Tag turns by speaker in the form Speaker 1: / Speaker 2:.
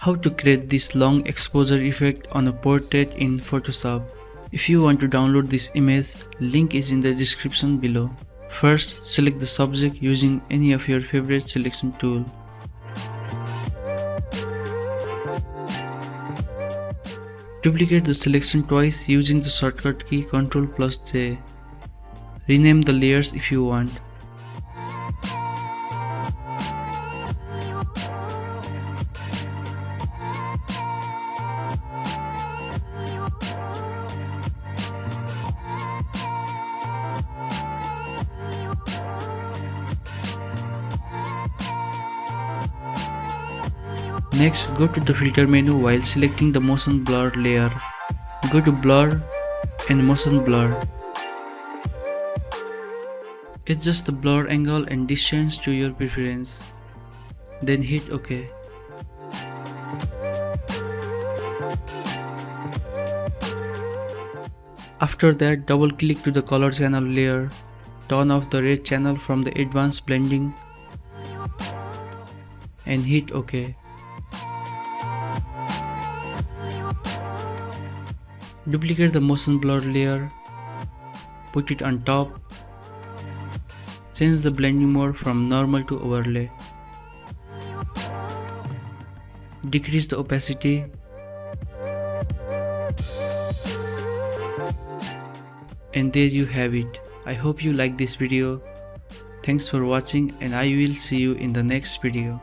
Speaker 1: How to create this long exposure effect on a portrait in Photoshop. If you want to download this image, link is in the description below. First, select the subject using any of your favorite selection tool. Duplicate the selection twice using the shortcut key Ctrl+J. Rename the layers if you want. Next, go to the filter menu while selecting the motion blur layer. Go to blur and motion blur. Adjust the blur angle and distance to your preference. Then hit OK. After that, double click to the color channel layer. Turn off the red channel from the advanced blending and hit OK. Duplicate the motion blur layer, put it on top, change the blending mode from normal to overlay, decrease the opacity, and there you have it. I hope you like this video. Thanks for watching and I will see you in the next video.